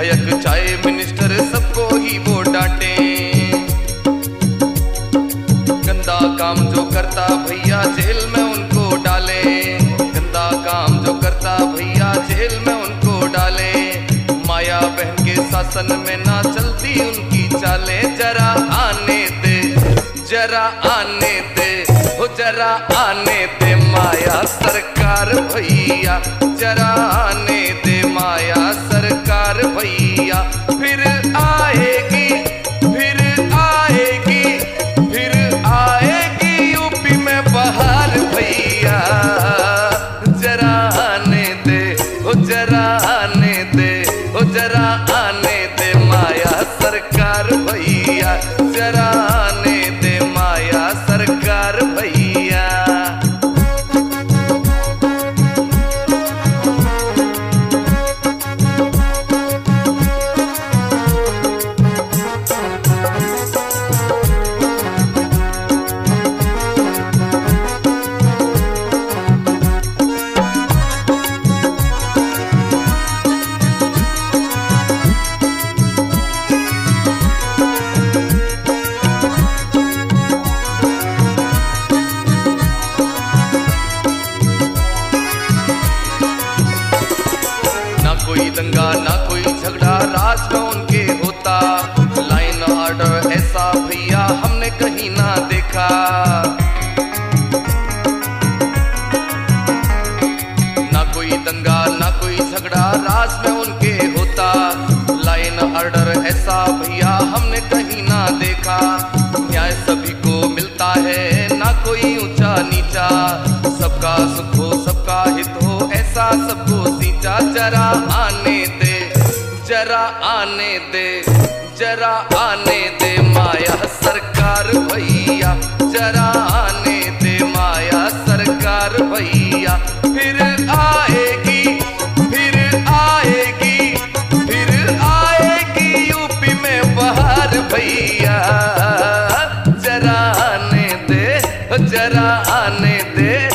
विधायक चाहे मिनिस्टर सबको ही वो डांटे। गंदा काम जो करता भैया जेल में उनको डाले, गंदा काम जो करता भैया जेल में उनको डाले। माया बहन के शासन में ना चलती उनकी चाले। जरा आने दे, जरा आने दे, हो जरा आने दे माया सरकार भैया, जरा आने दे माया सरकार भैया। फिर आएगी, फिर आएगी, फिर आएगी यूपी में बहार भैया। जरा आने दे, हो जरा आने दे, हो जरा आने दे माया सरकार भैया, जरा आने दे माया सरकार भैया। कोई दंगा ना कोई झगड़ा राज में उनके होता। लाइन ऑर्डर ऐसा भैया हमने कहीं ना देखा। ना कोई दंगा ना कोई झगड़ा राज में उनके होता। लाइन ऑर्डर ऐसा भैया हमने कहीं ना देखा। न्याय सभी को मिलता है ना कोई ऊंचा नीचा। सबका सुख हो सबका हित हो ऐसा सबको सींचा। जरा आने दे, जरा आने दे, जरा आने दे माया सरकार भैया, जरा आने दे माया सरकार भैया। फिर आएगी, फिर आएगी, फिर आएगी यूपी में बहार भैया। जरा आने दे, जरा आने दे,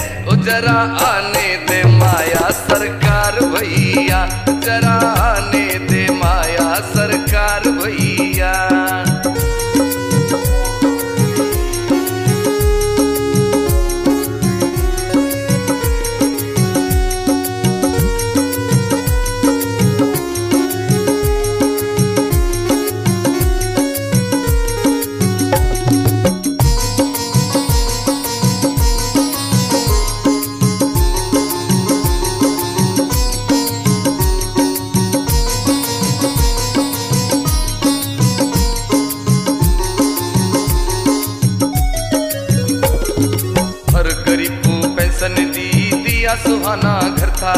जरा आने दे माया सरकार भैया, जरा आने दे माया सरकार भैया। दिया सुहाना घर था।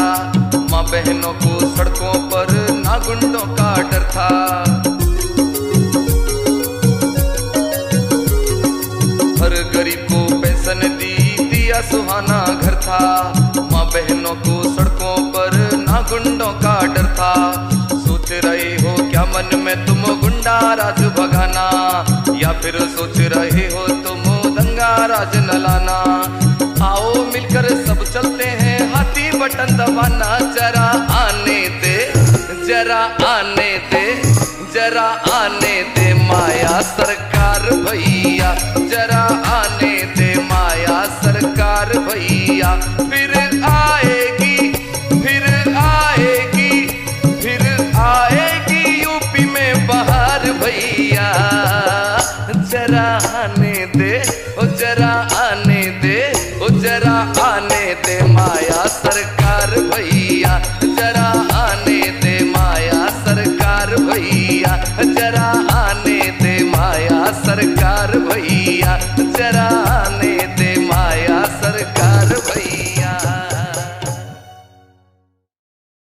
माँ बहनों को सड़कों पर ना गुंडों का डर था। हर गरीब को पेंशन दी दिया सुहाना घर था। माँ बहनों को सड़कों पर ना गुंडों का डर था। सोच रहे हो क्या मन में तुम गुंडा राज भगाना, या फिर सोच रहे हो तुम दंगा राज न लाना। आओ मिलकर सब चलते हैं हाथी बटन दबाना। जरा आने दे, जरा आने दे, जरा आने दे माया सरकार भैया, जरा आने दे माया सरकार भैया। फिर आएगी, फिर आएगी, फिर आएगी यूपी में बहार भैया। जरा आने दे, ओ जरा आने दे, ओ जरा आने दे माया सरकार भैया, जरा आने दे माया सरकार भैया, जरा आने दे माया सरकार भैया, जरा